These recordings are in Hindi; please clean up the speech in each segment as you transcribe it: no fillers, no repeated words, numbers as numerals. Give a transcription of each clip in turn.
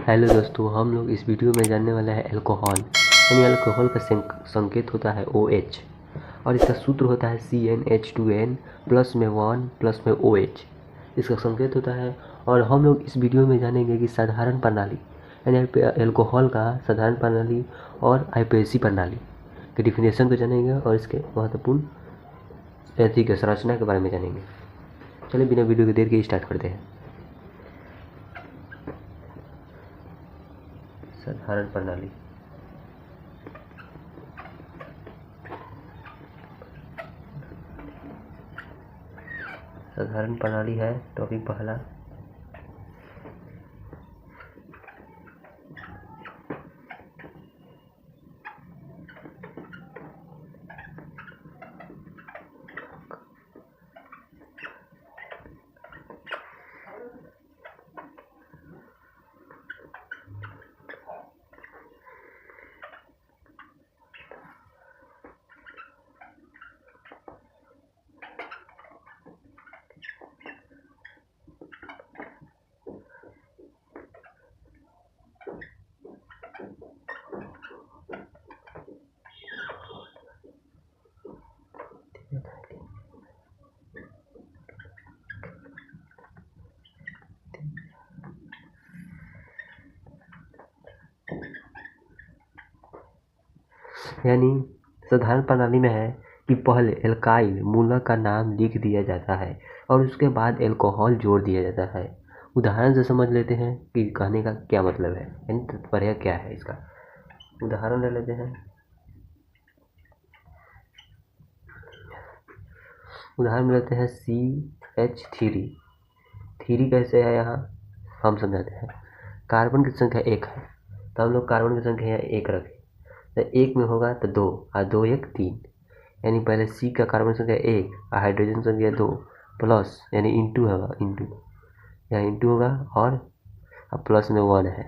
हेलो दोस्तों, हम लोग इस वीडियो में जानने वाले हैं अल्कोहल। यानी अल्कोहल का संकेत होता है OH और इसका सूत्र होता है CnH2n प्लस में 1 प्लस में OH। इसका संकेत होता है। और हम लोग इस वीडियो में जानेंगे कि साधारण प्रणाली यानी अल्कोहल का साधारण प्रणाली और आईपीएसी प्रणाली के डिफिनेशन को जानेंगे और इसके महत्वपूर्ण के संरचना के बारे में जानेंगे। चलिए बिना वीडियो के देर के स्टार्ट करते हैं। साधारण प्रणाली। साधारण प्रणाली है टॉपिक पहला। यानी साधारण प्रणाली में है कि पहले एल्काइल मूलक का नाम लिख दिया जाता है और उसके बाद अल्कोहल जोड़ दिया जाता है। उदाहरण से समझ लेते हैं कि कहने का क्या मतलब है, यानी तात्पर्य क्या है इसका। उदाहरण ले लेते हैं। उदाहरण में लेते हैं CH3। थ्री कैसे है यहाँ हम समझाते हैं। कार्बन की संख्या 1 है तो हम लोग कार्बन की संख्या यहाँ 1 रखें तो 1 में होगा तो 2 और 2 1 3, यानी पहले C का कार्बन संख्या 1 और हाइड्रोजन संख्या 2 प्लस यानी इंटू होगा, इंटू यहाँ इंटू होगा और प्लस में 1 है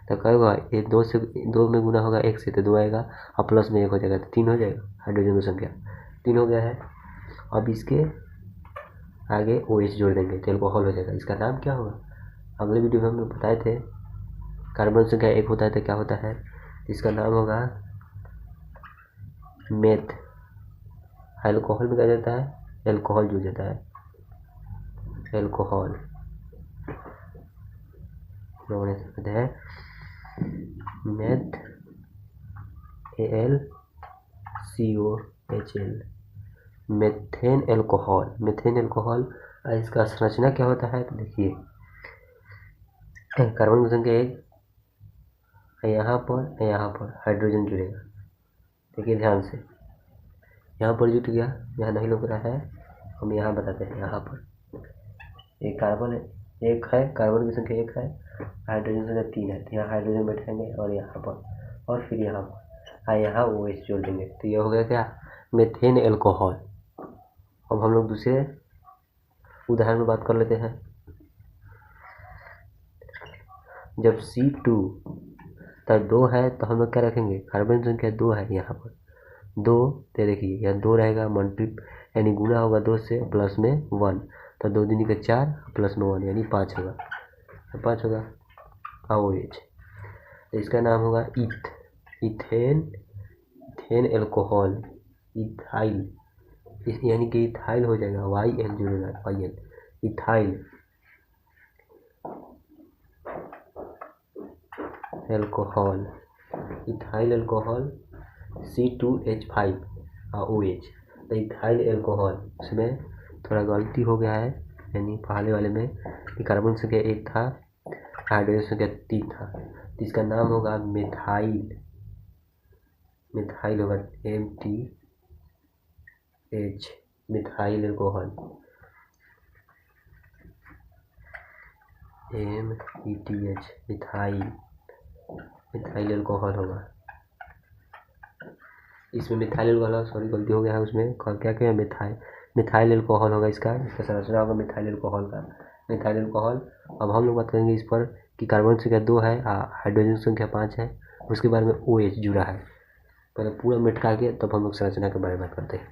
तो क्या होगा, ये 2 में गुना होगा 1 से तो 2 आएगा और प्लस में 1 हो जाएगा तो 3 हो जाएगा। हाइड्रोजन की संख्या 3 हो गया है। अब इसके आगे OH जोड़ देंगे तो अल्कोहल हो जाएगा। इसका नाम क्या होगा, अगले वीडियो में हम लोग बताए थे। कार्बन संख्या 1 होता है तो क्या होता है, इसका नाम होगा मेथ। अल्कोहल में क्या जाता है, अल्कोहल जुड़ जाता है, अल्कोहल कहते हैं meth AlCOHl, methane alcohol. Methane alcohol इसका संरचना क्या होता है तो देखिए, कार्बन की संख्या 1, यहाँ पर हाइड्रोजन जुड़ेगा। देखिए ध्यान से, यहाँ पर जुट गया, यहाँ नहीं लग रहा है, हम यहाँ बताते हैं। यहाँ पर एक कार्बन 1 है, कार्बन की संख्या 1 है, हाइड्रोजन संख्या 3 है, यहाँ हाइड्रोजन बैठाएंगे और यहाँ पर और फिर यहाँ पर यहाँ OH जोड़ देंगे तो ये हो गया क्या, मेथेन अल्कोहल। अब हम लोग दूसरे उदाहरण में बात कर लेते हैं। जब C2 तब 2 है तो हम लोग क्या रखेंगे, कार्बन संख्या 2 है, यहाँ पर 2 तो देखिए यहाँ 2 रहेगा, यानी गुना होगा 2 से प्लस में 1 तो 2 दूनी का 4 प्लस में 1 यानी 5 होगा, तो 5 होगा OH। तो इसका नाम होगा इथेन अल्कोहल, इथाइल, यानी कि इथाइल हो जाएगा, YL जुड़ेगा, YL ethyl alcohol, ethyl alcohol C2H5 और OH। तो इथाइल अल्कोहल, उसमें थोड़ा गलती हो गया है, यानी पहले वाले में कि कार्बन संख्या 1 था, हाइड्रोजन संख्या 3 था, तो इसका नाम होगा मिथाइल। मिथाइल होगा MTH, methyl alcohol, METH, methyl alcohol होगा। इसमें मिथाइल अल्कोहल, सॉरी गलती हो गया है, उसमें क्या क्या मिथाइल अल्कोहल होगा। इसका संरचना होगा मिथाइल अल्कोहल का, मिथाइल अल्कोहल। अब हम लोग बात करेंगे इस पर कि कार्बन संख्या 2 है, हाइड्रोजन संख्या 5 है, उसके बारे में OH जुड़ा है। पहले पूरा मिटा के तब हम लोग संरचना के बारे में बात करते हैं।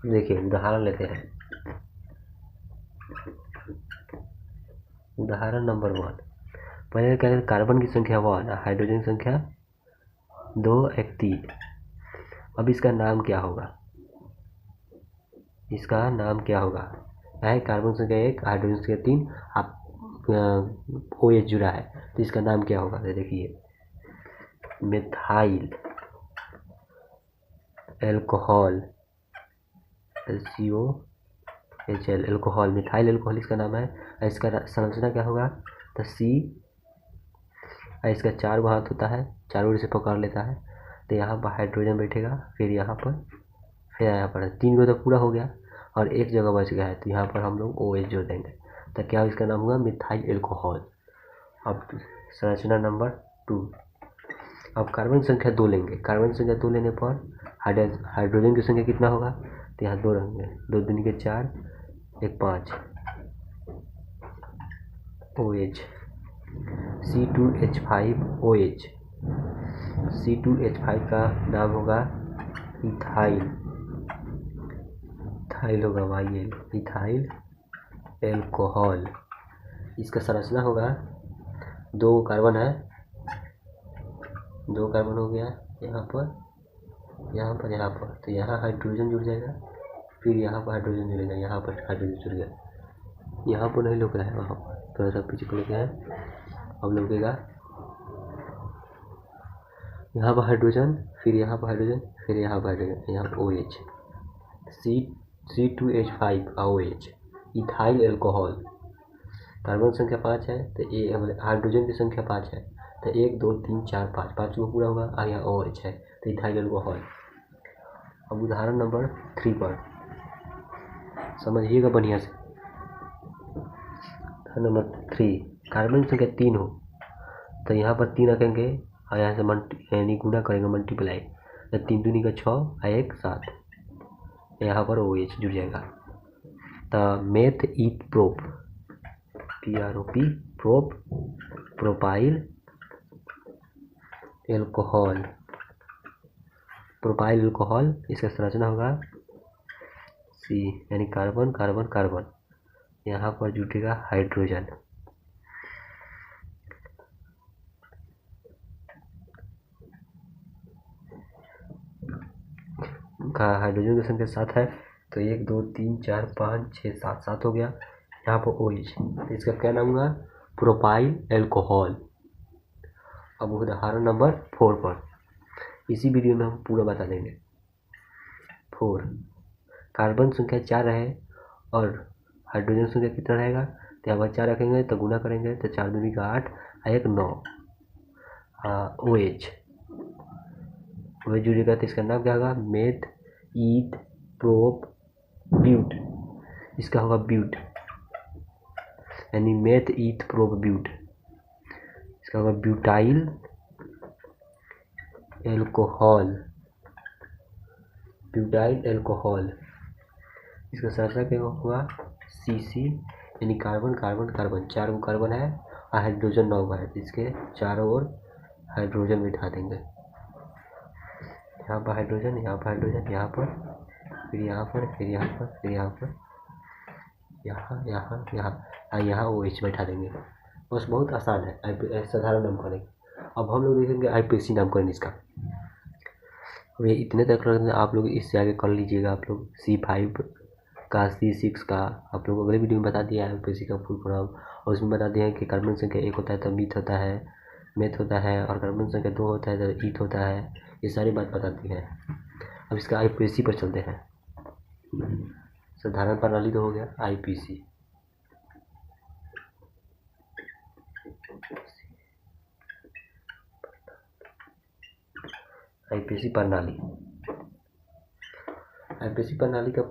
देखिए उदाहरण लेते हैं। उदाहरण नंबर 1। पहले क्या है, कार्बन की संख्या 1, हाइड्रोजन की संख्या 2, 1, 3। अब इसका नाम क्या होगा? इसका नाम क्या होगा? है कार्बन संख्या 1, हाइड्रोजन संख्या 3, आप OH जुड़ा है, तो इसका नाम क्या होगा? देखिए methyl alcohol, LCOHL, alcohol, methyl alcohol इसका नाम है। इसका संरचना क्या होगा? तो C, इसका 4 गो हाथ होता है, चारों ओर से पकड़ लेता है, तो यहाँ पर हाइड्रोजन बैठेगा, फिर यहाँ पर, फिर यहाँ पर 3 गो तो पूरा हो गया और एक जगह बच गया है, तो यहाँ पर हम लोग OH जोड़ देंगे, तो क्या इसका नाम होगा? Methyl alcohol. अब संरचना नंबर 2। अब कार्बन संख्या 2 लेंगे। कार्बन संख्या 2 लेने पर हाइड्रोजन की संख्या कितना होगा? तो यहाँ 2 रहेंगे, 2 दूनी के 4, 1 5, OH, C2H5OH। C2H5 का नाम होगा इथाइल, इथाइल होगा YL, इथाइल एल्कोहल। इसका संरचना होगा, 2 कार्बन है, 2 कार्बन हो गया यहाँ पर, यहाँ पर, यहाँ पर, तो यहाँ हाइड्रोजन जुड़ जाएगा, फिर यहाँ पर हाइड्रोजन जुड़ेगा, यहाँ पर हाइड्रोजन जुड़ गया, यहाँ पर नहीं लुक रहा है, वहाँ पर थोड़ा सा पीछे को लेके है। अब लुकेगा यहाँ पर हाइड्रोजन, फिर यहाँ पर हाइड्रोजन, फिर यहाँ पर हाइड्रोजन, यहाँ पर OH, C2H5 OH, ethyl alcohol. Carbon संख्या 5 है, तो हाइड्रोजन की संख्या 5 है, तो 1 2 3 4 5, 5 को पूरा होगा, और यहाँ OH है, तो इथाइल एल्कोहल। अब उदाहरण नंबर 3 पर समझिएगा बढ़िया से। उदाहरण नंबर 3, कार्बन संख्या 3 हो, तो यहाँ पर 3 रखेंगे और यहाँ से यानी गुना करेंगे, मल्टीप्लाई, तो 3 दूनी का 6 और 1 7, यहाँ पर OH जुड़ जाएगा। तो meth eth prop, PROP, prop, propyl alcohol, propyl alcohol. इसका संरचना होगा C, यानी कार्बन कार्बन कार्बन, यहाँ पर जुटेगा हाइड्रोजन। हाइड्रोजन की संख्या 7 है, तो 1 2 3 4 5 6 7, 7 हो गया, यहाँ पर OH, तो इसका क्या नाम होगा? Propyl alcohol. अब उदाहरण नंबर 4 पर, इसी वीडियो में हम पूरा बता देंगे। 4, कार्बन संख्या 4 है और हाइड्रोजन संख्या कितना रहेगा? तो यहाँ पर 4 रखेंगे, तो गुना करेंगे, तो 4 दूनी का 8 और 1 9, OH जुड़ेगा, तो इसका नाम क्या होगा? Meth eth prop but. इसका होगा ब्यूट, यानी मेथ ईथ प्रोप ब्यूट। इसका होगा ब्यूटाइल एल्कोहल, ब्यूटाइल एल्कोहल। इसका संरचना क्या होगा? CC, यानी कार्बन कार्बन कार्बन, 4 गो कार्बन है और हाइड्रोजन 9 है, इसके चारों ओर हाइड्रोजन बिठा देंगे, यहाँ पर हाइड्रोजन, यहाँ पर हाइड्रोजन, यहाँ पर, फिर यहाँ पर, फिर यहाँ पर, फिर यहाँ पर, यहाँ यहाँ यहाँ यहाँ OH बैठा देंगे। बस बहुत आसान है, साधारण नामकरण। अब हम लोग देखेंगे IPC नामकरण इसका। अब ये इतने तक रखते हैं, आप लोग इससे आगे कर लीजिएगा। आप लोग C5 का, C6 का आप लोग अगले वीडियो में बता दिया है IPC का फुल फॉर्म, और उसमें बता दिया है कि कार्बन संख्या 1 होता है तो मीथ होता है, मेथ होता है, और कार्बन संख्या 2 होता है तो ईथ होता है। ये सारी बात बताती है। अब इसका IPC पर चलते हैं। साधारण प्रणाली तो हो गया, IPC प्रणाली। IPC प्रणाली का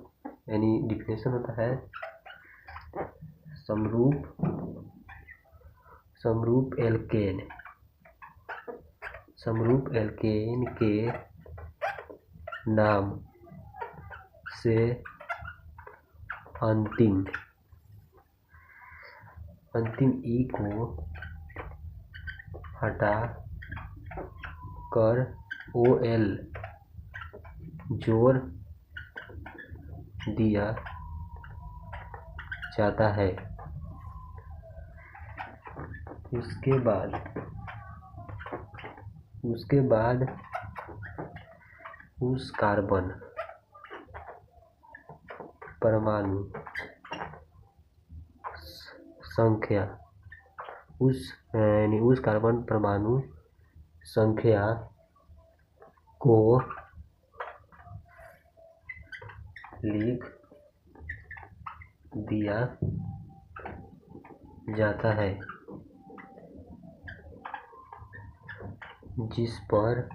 यानी डिफिनेशन होता है समरूप एल्केन के नाम से अंतिम E को हटा कर OL जोड़ दिया जाता है। उसके बाद उस कार्बन परमाणु संख्या उस कार्बन परमाणु संख्या को लिख दिया जाता है जिस पर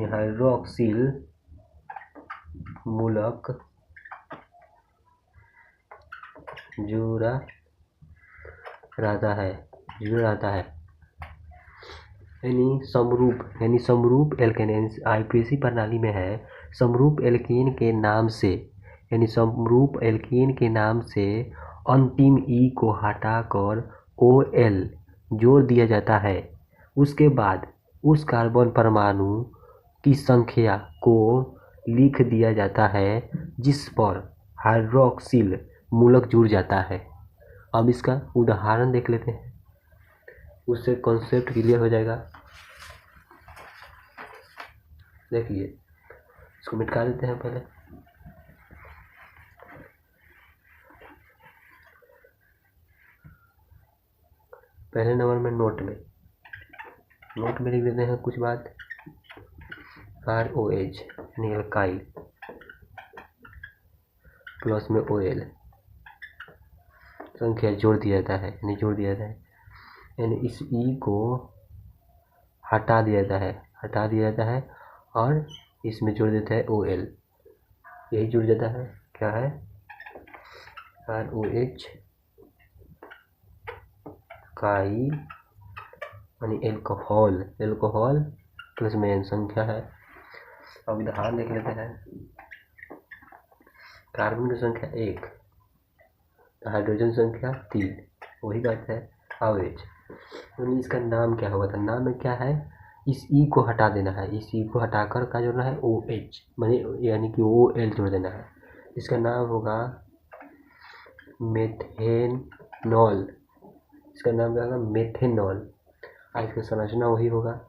हाइड्रोक्सिल मूलक जुड़ा रहता है यानी समरूप एल्केन आईपीएसी प्रणाली में है। समरूप एल्केन के नाम से अंतिम ई को हटाकर OL जोड़ दिया जाता है। उसके बाद उस कार्बन परमाणु की संख्या को लिख दिया जाता है जिस पर हाइड्रोक्सिल मूलक जुड़ जाता है। अब इसका उदाहरण देख लेते हैं, उससे कॉन्सेप्ट क्लियर हो जाएगा। देखिए, इसको मिटा देते हैं पहले। पहले नंबर में नोट में लिख देते हैं कुछ बात। ROH यानी अल्काइल प्लस में OL संख्या जोड़ दिया जाता है यानी इस E को हटा दिया जाता है और इसमें जोड़ देता है OL। यही जुड़ जाता है, क्या है, ROH काई यानी एल्कोहल प्लस में N संख्या है। अब उदाहरण देख लेते हैं। कार्बन की संख्या 1, हाइड्रोजन संख्या 3, वही बात है OH। तो इसका नाम क्या होगा? तो नाम में क्या है, इस E को हटा देना है, इस E को हटाकर क्या जोड़ना है, OH यानी कि OL जोड़ देना है। इसका नाम होगा मेथेनॉल। इसका नाम क्या होगा, मेथेनॉल। आज इसका संरचना वही होगा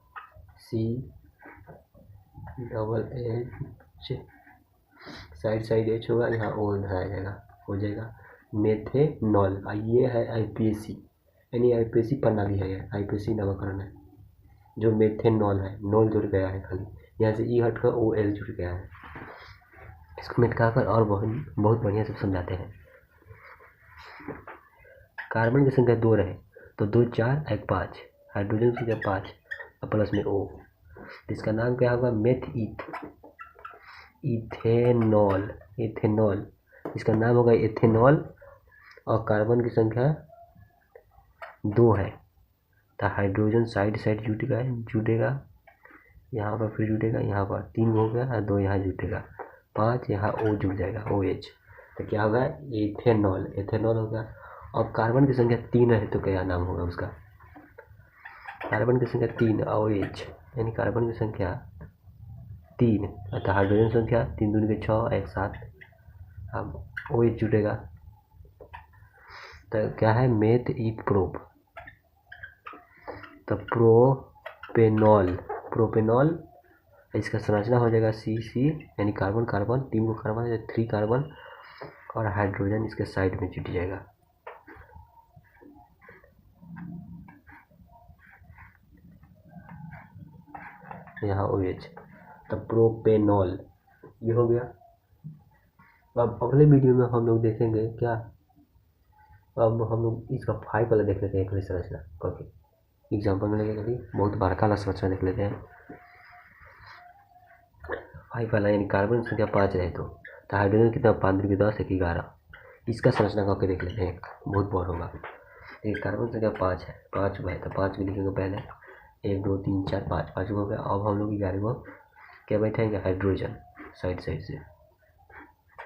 CH, साइड H होगा, यहाँ O धराया जाएगा, हो जाएगा मेथेनॉल। ये है आईपीएसी यानी आईपीएसी प्रणाली है, आईपीएसी नामकरण है। जो मेथेनॉल है, नॉल जुड़ गया है, खाली यहाँ से E हटकर OL जुड़ गया है। इसको मिटाकर और बहुत बढ़िया से समझाते हैं। कार्बन की संख्या 2 रहे तो 2 4 1 5, हाइड्रोजन की संख्या 5 और प्लस में O। इसका नाम क्या होगा, इथेनॉल। इसका नाम होगा इथेनॉल। और कार्बन की संख्या 2 है तो हाइड्रोजन साइड जुटेगा, यहाँ पर फिर जुटेगा, यहाँ पर 3 हो गया और 2 यहाँ जुटेगा, 5 यहाँ O जुड़ जाएगा, OH। तो क्या होगा, इथेनॉल होगा। अब कार्बन की संख्या 3 है तो क्या नाम होगा उसका, कार्बन की संख्या 3 OH यानी कार्बन की संख्या 3 अर्थात हाइड्रोजन संख्या 3 दूनी के 6 1 7, अब OH जुटेगा तो क्या है, मेथ ईथ प्रोप। तो प्रोपेनॉल इसका संरचना हो जाएगा CC यानी कार्बन 3 को कार्बन 3 कार्बन और हाइड्रोजन इसके साइड में जुट जाएगा। यहाँ OH, तो प्रोपेनॉल ये हो गया। अब अगले वीडियो में हम लोग देखेंगे क्या, अब हम लोग इसका 5 वाला देख लेते हैं, एक संरचना करके एग्जाम्पल में लगेगा। बहुत बड़का वाला संरचना देख लेते हैं। 5 वाला यानी कार्बन संख्या 5 रहे तो हाइड्रोजन कितना, 5 दूनी के 10 1 11। इसका संरचना करके देख लेते हैं, बहुत बहुत होगा। एक कार्बन संख्या 5 है, 5 है तो 5 भी लिखेंगे पहले, 1 2 3 4 5 हो गया। अब हम लोग 11 क्या बैठाएंगे, हाइड्रोजन साइड से।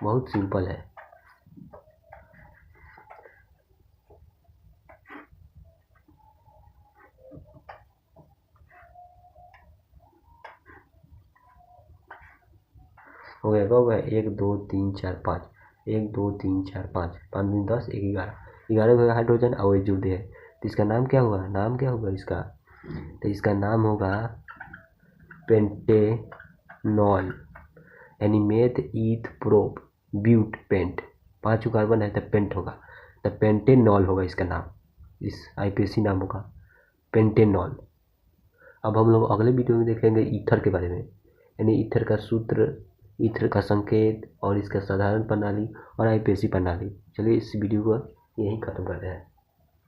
बहुत सिंपल है। हो गया, कब है 1 2 3 4 5, 1 2 3 4 5, 5 दूनी 10, 1 11, 11 का हाइड्रोजन और ये जुड़े है, तो इसका नाम क्या हुआ, नाम क्या होगा इसका, तो इसका नाम होगा पेंटेनॉल, यानी meth eth prop but pent, 5 carbon है तो पेंट होगा, तो पेंटेनॉल होगा इसका नाम, इस आईपीएसी नाम होगा पेंटेनॉल। अब हम लोग अगले वीडियो में देखेंगे ईथर के बारे में, यानी ईथर का सूत्र, ईथर का संकेत और इसका साधारण प्रणाली और आईपीएसी प्रणाली। चलिए इस वीडियो को यहीं ख़त्म करते हैं।